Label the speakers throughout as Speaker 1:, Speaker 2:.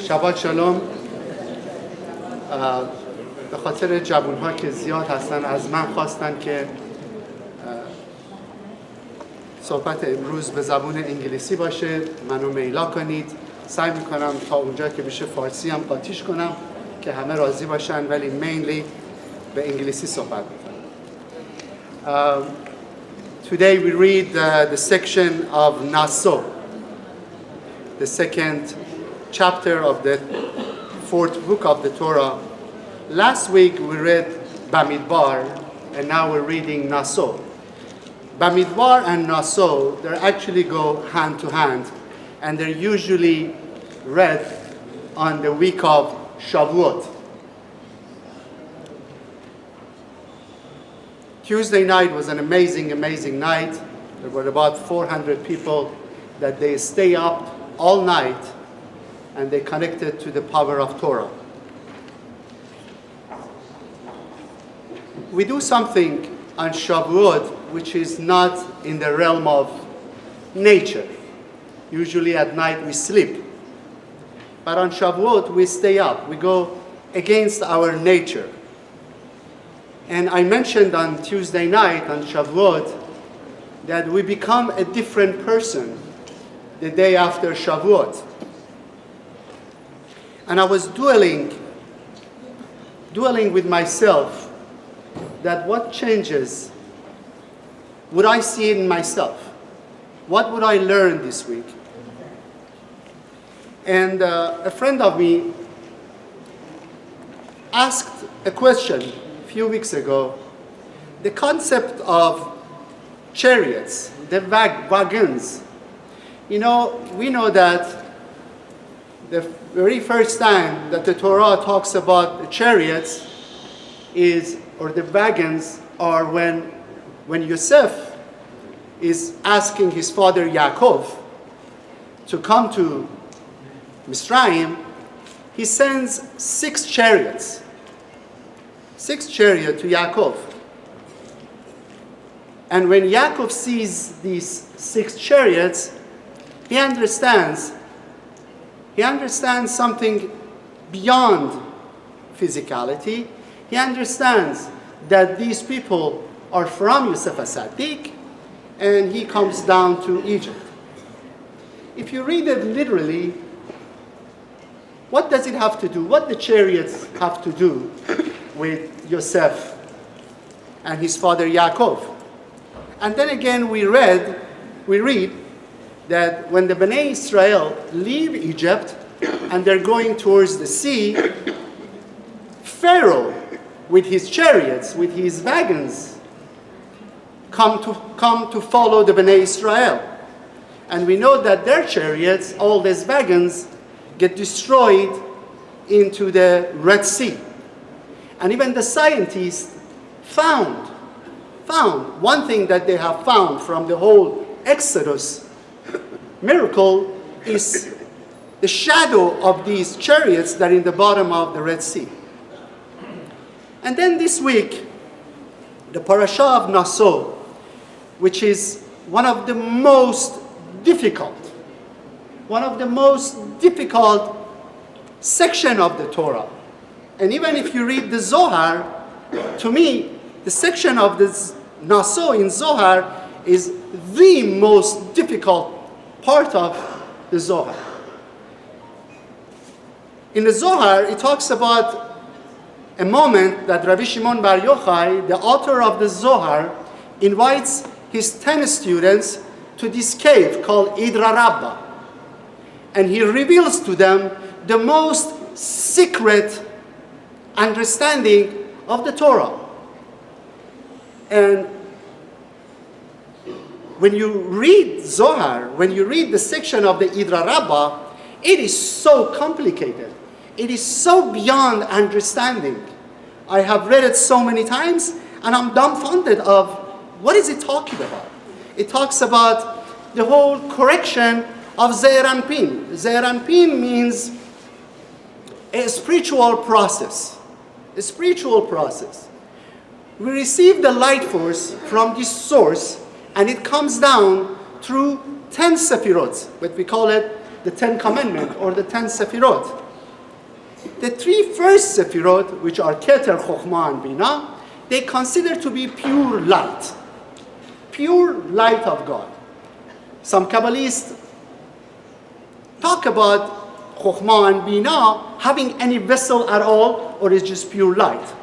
Speaker 1: شبات شلوم. به خاطر جوان‌ها که زیاد هستن از من خواستن که صحبت امروز به زبان انگلیسی باشه. منو میلا کنید. سعی میکنم تا اونجا که بشه فارسی هم قاطیش کنم که همه راضی باشن، ولی مینلی به انگلیسی صحبت میکنم. Today we read the section of Nasso, the second chapter of the fourth book of the Torah. Last week we read Bamidbar, and now we're reading Nasso. Bamidbar and Nasso, they actually go hand to hand, and they're usually read on the week of Shavuot. Tuesday night was an amazing night. There were about 400 people that they stay up all night and they connected to the power of Torah. We do something on Shavuot which is not in the realm of nature. Usually at night we sleep. But on Shavuot we stay up. We go against our nature. And I mentioned on Tuesday night, on Shavuot, that we become a different person the day after Shavuot. And I was dwelling with myself that what changes would I see in myself? What would I learn this week? And a friend of me asked a question few weeks ago. The concept of chariots, the wagons. You know, we know that the very first time that the Torah talks about the chariots or the wagons are when Yosef is asking his father Yaakov to come to Mitzrayim. He sends 6 chariots. 6 chariots to Yaakov. And when Yaakov sees these 6 chariots, he understands something beyond physicality. He understands that these people are from Yosef HaSadiq, and he comes down to Egypt. If you read it literally, what does it have to do? What the chariots have to do with Yosef and his father Yaakov? And then again we read that when the Bnei Israel leave Egypt and they're going towards the sea, Pharaoh with his chariots, with his wagons, come to follow the Bnei Israel. And we know that their chariots, all these wagons, get destroyed into the Red Sea. And even the scientists found one thing that they have found from the whole Exodus miracle is the shadow of these chariots that are in the bottom of the Red Sea. And then this week, the parasha of Nasso, which is one of the most difficult section of the Torah. And even if you read the Zohar, to me, the section of this Nasso in Zohar is the most difficult part of the Zohar. In the Zohar, it talks about a moment that Rabbi Shimon Bar Yochai, the author of the Zohar, invites his 10 students to this cave called Idra Rabbah. And he reveals to them the most secret understanding of the Torah. And when you read Zohar, when you read the section of the Idra Rabbah, it is so complicated. It is so beyond understanding. I have read it so many times and I'm dumbfounded of what is it talking about. It talks about the whole correction of Zeir Anpin. Zeir Anpin means a spiritual process. A spiritual process. We receive the light force from this source and it comes down through 10 Sefirot, but we call it the 10 Commandments or the 10 Sefirot. the three first Sefirot, which are Keter, Chokhmah, and Binah, they consider to be pure light of God. Some Kabbalists talk about Chokhmah and Binah having any vessel at all, or is just pure light.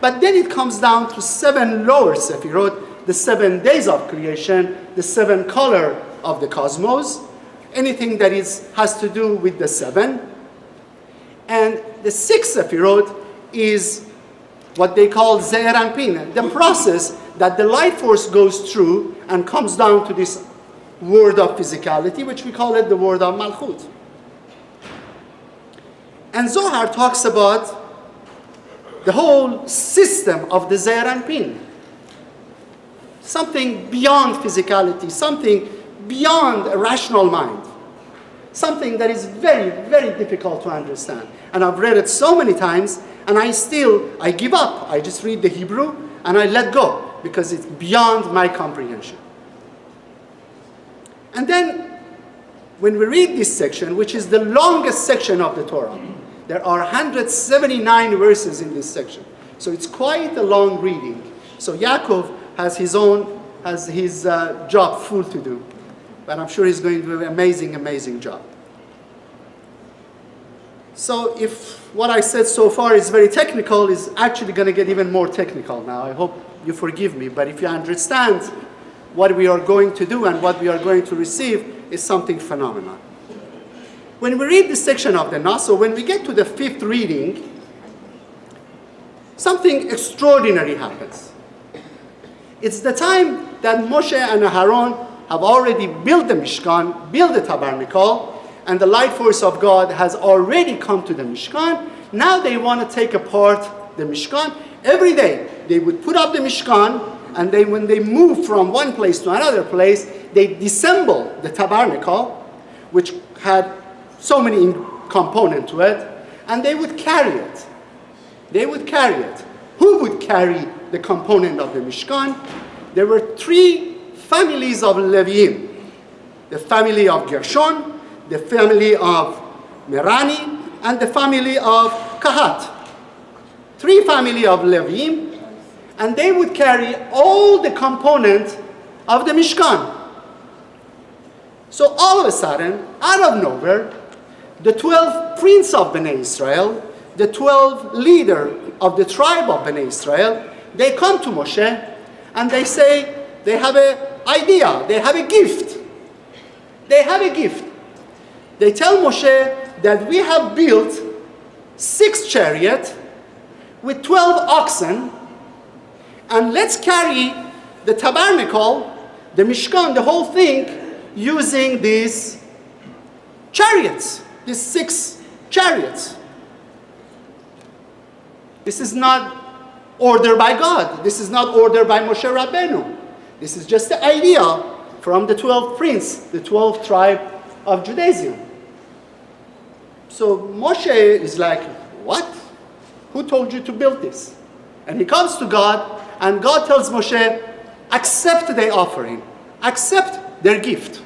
Speaker 1: But then it comes down to 7 lower Sefirot, the 7 days of creation, the 7 color of the cosmos, anything that has to do with the 7. And the 6th Sefirot is what they call Zeir Anpin, the process that the light force goes through and comes down to this world of physicality, which we call it the world of Malchut. And Zohar talks about the whole system of the Zeir Anpin, something beyond physicality, something beyond a rational mind, something that is very, very difficult to understand. And I've read it so many times, and I give up. I just read the Hebrew, and I let go, because it's beyond my comprehension. And then, when we read this section, which is the longest section of the Torah, there are 179 verses in this section. So it's quite a long reading. So Yaakov has his job full to do. But I'm sure he's going to do an amazing, amazing job. So if what I said so far is very technical, is actually going to get even more technical now. I hope you forgive me. But if you understand what we are going to do and what we are going to receive, is something phenomenal. When we read this section of the Nasso, when we get to the 5th reading, something extraordinary happens. It's the time that Moshe and Aaron have already built the Mishkan, built the tabernacle, and the light force of God has already come to the Mishkan. Now they want to take apart the Mishkan. Every day they would put up the Mishkan, and then when they move from one place to another place, they disassemble the tabernacle, which had so many components to it, and they would carry it. They would carry it. Who would carry the component of the Mishkan? There were 3 families of Leviim. The family of Gershon, the family of Merari, and the family of Kahat. 3 families of Leviim, and they would carry all the components of the Mishkan. So all of a sudden, out of nowhere, the 12 princes of Bnei Israel, the 12 leaders of the tribe of Bnei Israel, they come to Moshe and they say they have an idea, they have a gift. They have a gift. They tell Moshe that we have built 6 chariots with 12 oxen, and let's carry the tabernacle, the Mishkan, the whole thing, using these chariots, these 6 chariots. This is not ordered by God. This is not ordered by Moshe Rabbeinu. This is just the idea from the 12 princes, the 12 tribe of Judaism. So Moshe is like, what? Who told you to build this? And he comes to God, and God tells Moshe, accept their offering. Accept their gift.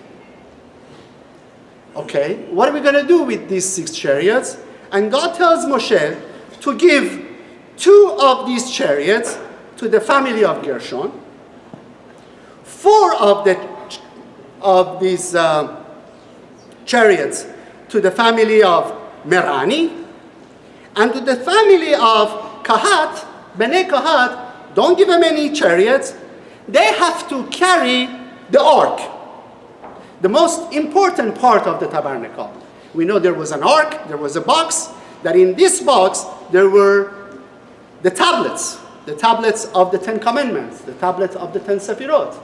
Speaker 1: Okay, what are we going to do with these 6 chariots? And God tells Moshe to give 2 of these chariots to the family of Gershon, 4 of these chariots to the family of Merari, and to the family of Kahat, Bnei Kahat, don't give them any chariots. They have to carry the ark, the most important part of the tabernacle. We know there was an ark, there was a box, that in this box there were the tablets of the 10 Commandments, the tablets of the 10 Sefirot.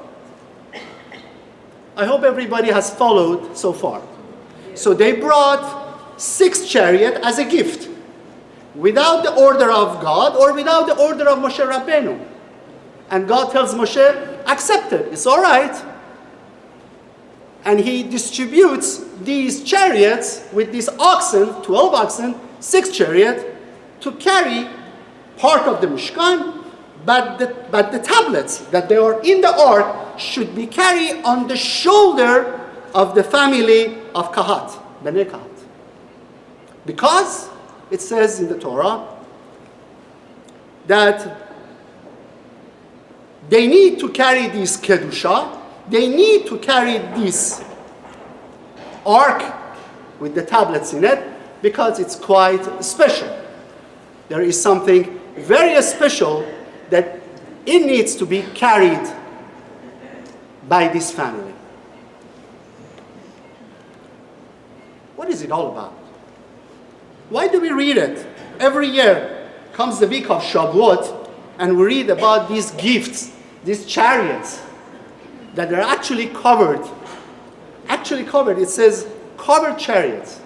Speaker 1: I hope everybody has followed so far. So they brought 6 chariots as a gift, without the order of God or without the order of Moshe Rabbeinu. And God tells Moshe, accept it, it's all right. And he distributes these chariots with these oxen, 12 oxen, 6 chariots, to carry part of the Mishkan, but the tablets that they are in the ark should be carried on the shoulder of the family of Kahat, Bnei Kahat. Because it says in the Torah that they need to carry this kedusha, they need to carry this ark with the tablets in it because it's quite special. There is something very special that it needs to be carried by this family. What is it all about? Why do we read it? Every year comes the week of Shavuot and we read about these gifts, these chariots that are actually covered. Actually covered, it says covered chariots.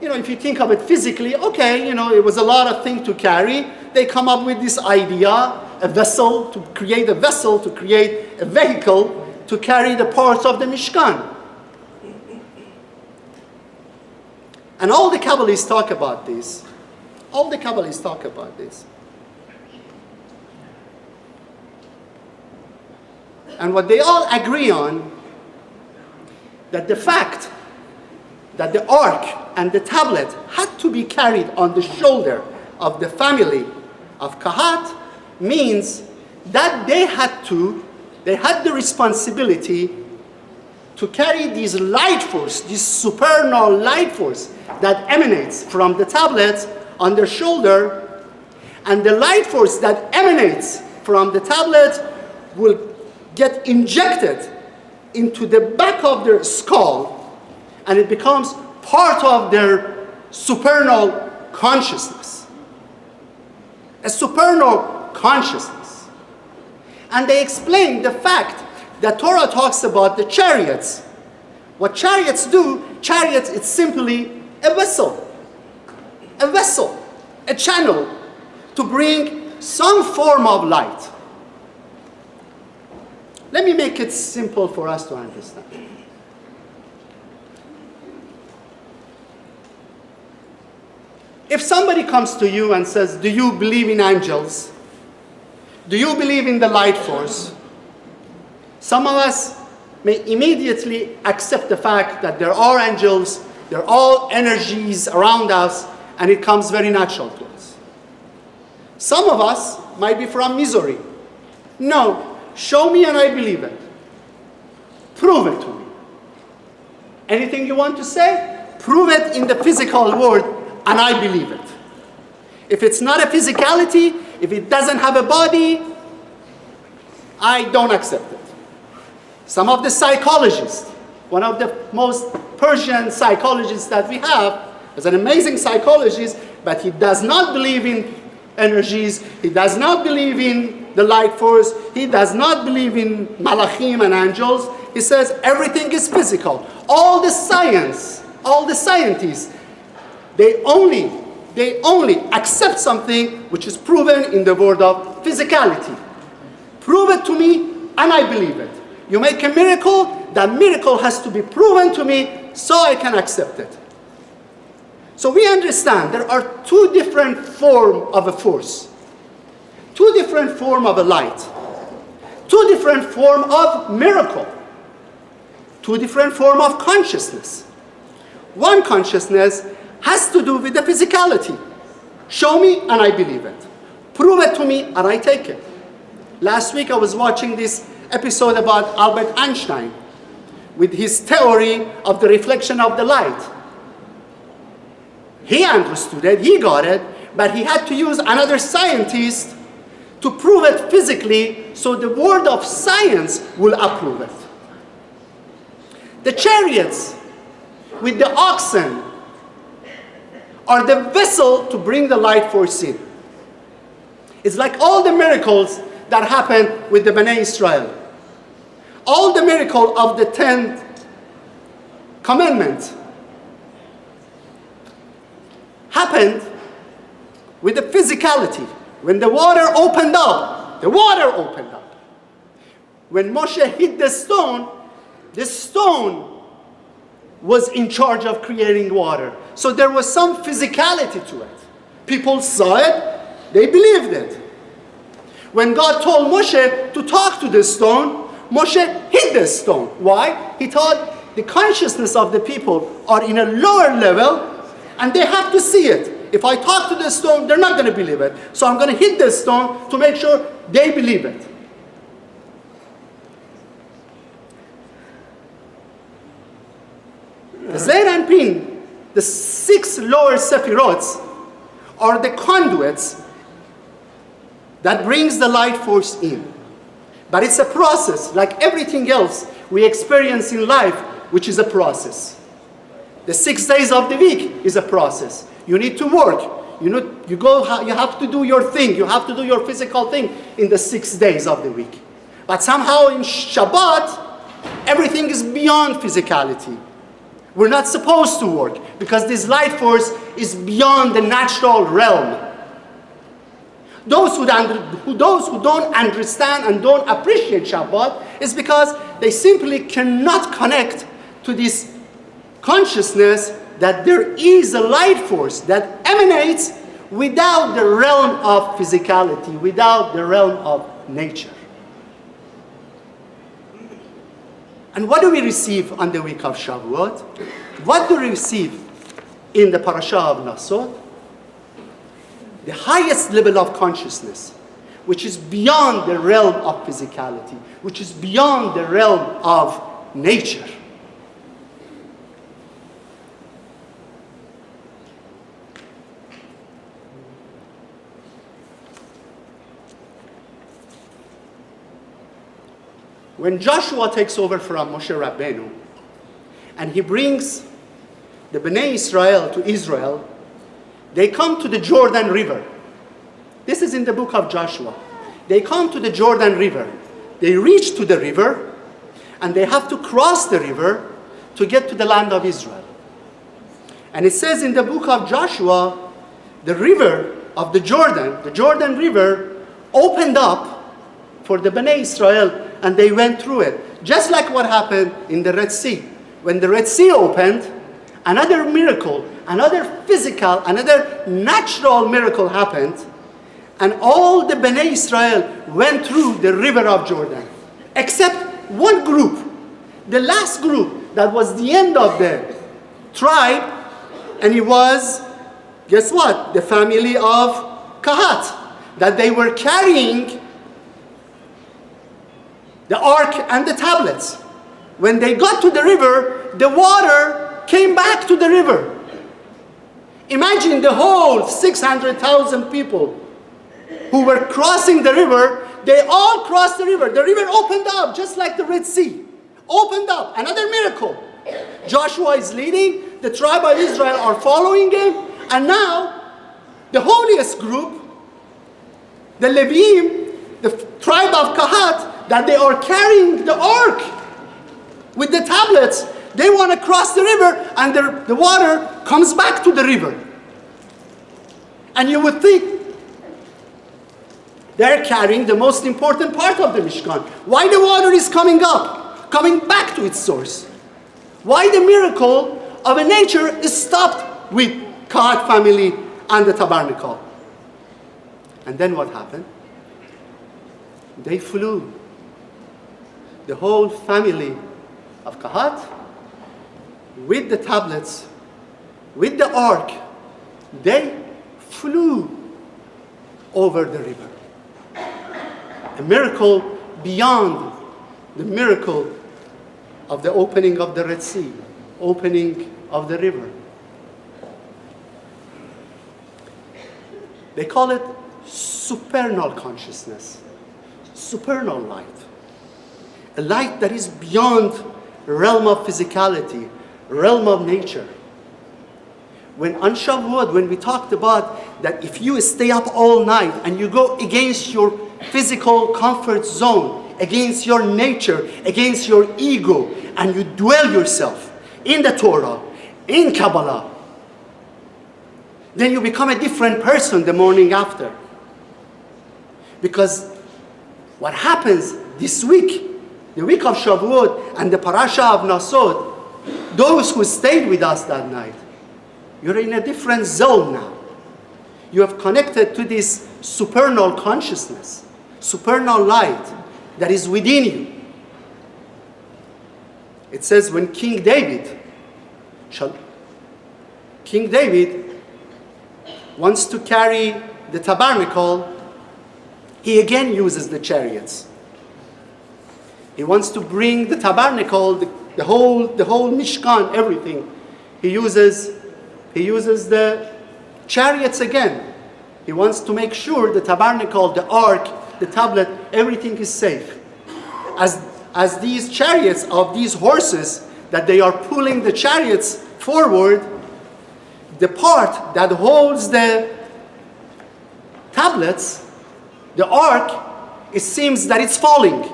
Speaker 1: You know, if you think of it physically, okay, you know, it was a lot of things to carry. They come up with this idea, a vessel, to create a vessel, to create a vehicle to carry the parts of the Mishkan. And all the Kabbalists talk about this. All the Kabbalists talk about this. And what they all agree on, that the fact that the ark and the tablet had to be carried on the shoulder of the family of Kahat means that they had the responsibility to carry this light force, this supernal light force that emanates from the tablets on their shoulder, and the light force that emanates from the tablet will get injected into the back of their skull, and it becomes part of their supernal consciousness. A supernal consciousness. And they explain the fact that Torah talks about the chariots. What chariots do, chariots, it's simply a vessel, a channel to bring some form of light. Let me make it simple for us to understand. If somebody comes to you and says, do you believe in angels? Do you believe in the light force? Some of us may immediately accept the fact that there are angels, there are all energies around us, and it comes very natural to us. Some of us might be from Missouri. No, show me and I believe it. Prove it to me. Anything you want to say? Prove it in the physical world and I believe it. If it's not a physicality, if it doesn't have a body, I don't accept it. Some of the psychologists, one of the most Persian psychologists that we have, is an amazing psychologist, but he does not believe in energies, he does not believe in the light force, he does not believe in malachim and angels. He says everything is physical. All the science, all the scientists, they only accept something which is proven in the world of physicality. Prove it to me and I believe it. You make a miracle, that miracle has to be proven to me so I can accept it. So we understand there are two different forms of a force, two different forms of a light, two different forms of miracle, two different forms of consciousness. One consciousness has to do with the physicality. Show me and I believe it. Prove it to me and I take it. Last week I was watching this episode about Albert Einstein with his theory of the reflection of the light. He understood it, he got it, but he had to use another scientist to prove it physically so the world of science will approve it. The chariots with the oxen are the vessel to bring the light force in. It's like all the miracles that happened with the Bnei Israel. All the miracle of the 10th commandment happened with the physicality. When the water opened up, the water opened up. When Moshe hit the stone was in charge of creating water. So there was some physicality to it. People saw it, they believed it. When God told Moshe to talk to the stone, Moshe hit the stone. Why? He thought the consciousness of the people are in a lower level And they have to see it. If I talk to the stone, they're not going to believe it. So I'm going to hit the stone to make sure they believe it. The Zeir and Pin, the 6 lower sephirots, are the conduits that brings the light force in. But it's a process, like everything else we experience in life, which is a process. The 6 days of the week is a process. You need to work. You have to do your thing. You have to do your physical thing in the 6 days of the week. But somehow in Shabbat, everything is beyond physicality. We're not supposed to work because this light force is beyond the natural realm. Those who don't understand and don't appreciate Shabbat is because they simply cannot connect to this consciousness that there is a light force that emanates without the realm of physicality, without the realm of nature. And what do we receive on the week of Shavuot? What do we receive in the parasha of Nasso? The highest level of consciousness, which is beyond the realm of physicality, which is beyond the realm of nature. When Joshua takes over from Moshe Rabbeinu, and he brings the Bnei Israel to Israel, they come to the Jordan River. This is in the book of Joshua. They come to the Jordan River. They reach to the river, and they have to cross the river to get to the land of Israel. And it says in the book of Joshua, the river of the Jordan River, opened up for the Bnei Israel, and they went through it. Just like what happened in the Red Sea. When the Red Sea opened, another miracle, another physical, another natural miracle happened, and all the Bnei Israel went through the river of Jordan, except one group, the last group that was the end of the tribe, and it was, guess what? The family of Kahat, that they were carrying the ark and the tablets. When they got to the river, the water came back to the river. Imagine the whole 600,000 people who were crossing the river. They all crossed the river. The river opened up just like the Red Sea. Opened up. Another miracle. Joshua is leading. The tribe of Israel are following him. And now, the holiest group, the Leviim, the tribe of Kahat, that they are carrying the ark with the tablets, they want to cross the river, and the water comes back to the river. And you would think they're carrying the most important part of the Mishkan. Why the water is coming up, coming back to its source? Why the miracle of a nature is stopped with Kahat family and the tabernacle? And then what happened? They flew. The whole family of Kahat, with the tablets, with the ark, they flew over the river. A miracle beyond the miracle of the opening of the Red Sea, opening of the river. They call it supernal consciousness, supernal light. A light that is beyond realm of physicality, realm of nature. When on Shavuot, when we talked about that if you stay up all night and you go against your physical comfort zone, against your nature, against your ego, and you dwell yourself in the Torah, in Kabbalah, then you become a different person the morning after. Because what happens this week, the week of Shavuot and the parasha of Nasso, those who stayed with us that night, you're in a different zone now. You have connected to this supernal consciousness, supernal light that is within you. It says when King David King David wants to carry the tabernacle, he again uses the chariots. He wants to bring the tabernacle, the whole Mishkan, everything. He uses the chariots again. He wants to make sure the tabernacle, the ark, the tablet, everything is safe. As these chariots of these horses, that they are pulling the chariots forward, the part that holds the tablets, the ark, it seems that it's falling.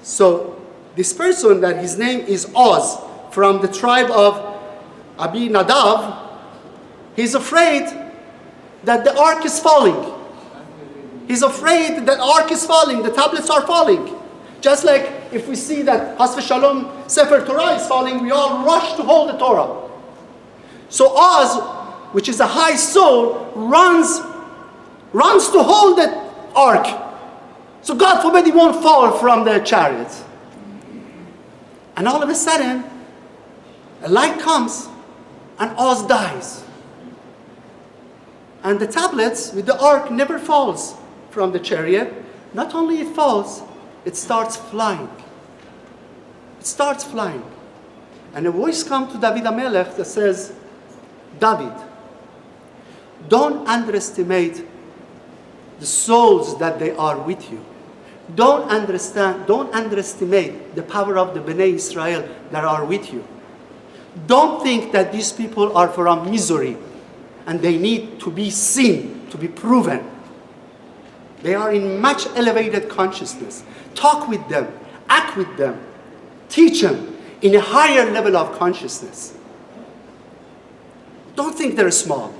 Speaker 1: So this person, that his name is Oz, from the tribe of Abi Nadav, he's afraid that the ark is falling. He's afraid that the ark is falling, the tablets are falling. Just like if we see that Hasve Shalom Sefer Torah is falling, we all rush to hold the Torah. So Oz, which is a high soul, runs to hold the ark. So God forbid he won't fall from the chariot. And all of a sudden, a light comes and Oz dies. And the tablets with the ark never falls from the chariot. Not only it falls, it starts flying. It starts flying. And a voice comes to David HaMelech that says, David, don't underestimate the souls that they are with you. Don't underestimate the power of the Bnei Israel that are with you. Don't think that these people are from misery and they need to be seen, to be proven. They are in much elevated consciousness. Talk with them, act with them, teach them in a higher level of consciousness. Don't think they're small.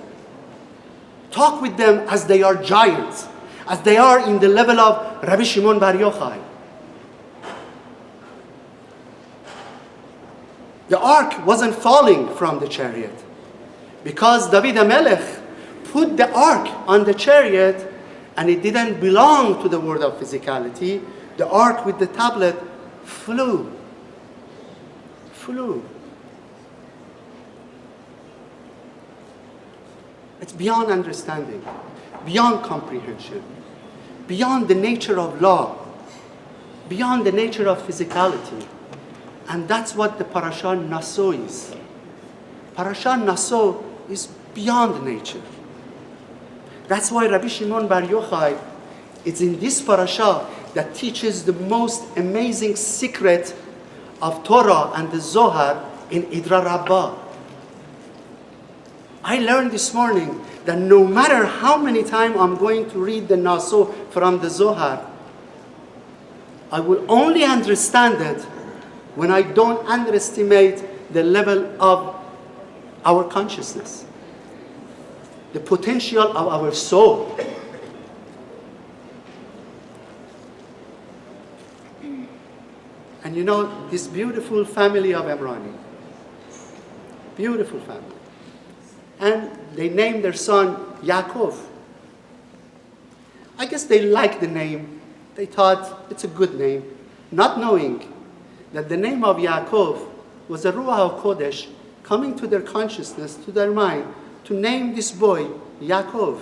Speaker 1: Talk with them as they are giants, as they are in the level of Rabbi Shimon Bar Yochai. The ark wasn't falling from the chariot because David HaMelech put the ark on the chariot and it didn't belong to the world of physicality. The ark with the tablet flew. It's beyond understanding, beyond comprehension, beyond the nature of law, beyond the nature of physicality. And that's what the parasha Nasso is. Parasha Nasso is beyond nature. That's why Rabbi Shimon Bar Yochai, it's in this parasha that teaches the most amazing secret of Torah and the Zohar in Idra Rabbah. I learned this morning that no matter how many times I'm going to read the Nasso from the Zohar, I will only understand it when I don't underestimate the level of our consciousness, the potential of our soul. And you know, this beautiful family of Emrani, beautiful family. And they named their son Yaakov. I guess they liked the name. They thought it's a good name, not knowing that the name of Yaakov was a Ruach HaKodesh coming to their consciousness, to their mind, to name this boy Yaakov.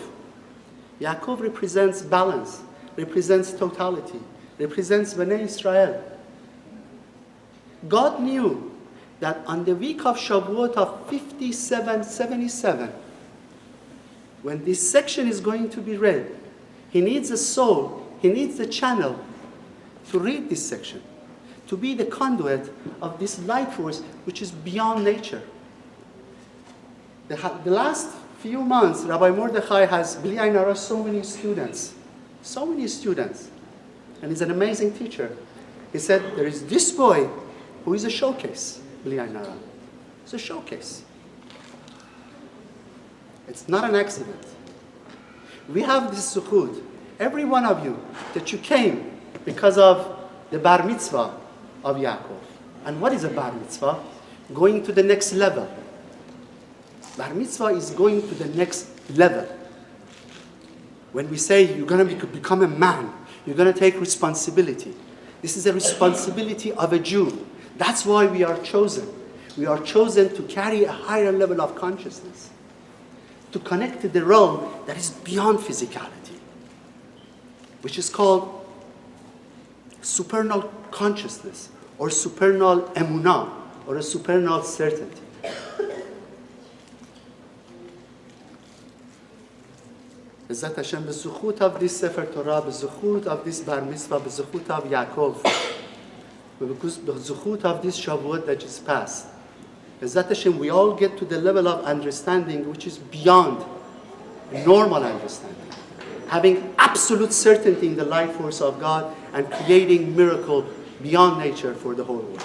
Speaker 1: Yaakov represents balance, represents totality, represents Bnei Israel. God knew that on the week of Shavuot of 5777, when this section is going to be read, he needs a soul, he needs a channel to read this section, to be the conduit of this light force which is beyond nature. The last few months, Rabbi Mordechai has, B'li Ayin Hara, so many students, and he's an amazing teacher. He said, there is this boy who is a showcase, B'li Ayin Hara. It's a showcase. It's not an accident. We have this zuchut, every one of you, that you came because of the bar mitzvah of Yaakov. And what is a bar mitzvah? Going to the next level. Bar mitzvah is going to the next level. When we say you're going to become a man, you're going to take responsibility. This is a responsibility of a Jew. That's why we are chosen. We are chosen to carry a higher level of consciousness, to connect to the realm that is beyond physicality, which is called supernal consciousness, or supernal emunah, or a supernal certainty. Be'ezrat Hashem, be'zuchut of this Sefer Torah, be'zuchut of this Bar Mitzvah, be'zuchut of Yaakov, be'zuchut of this Shavuot that just passed. Be'ezrat Hashem, we all get to the level of understanding which is beyond normal understanding. Having absolute certainty in the life force of God and creating miracle beyond nature for the whole world.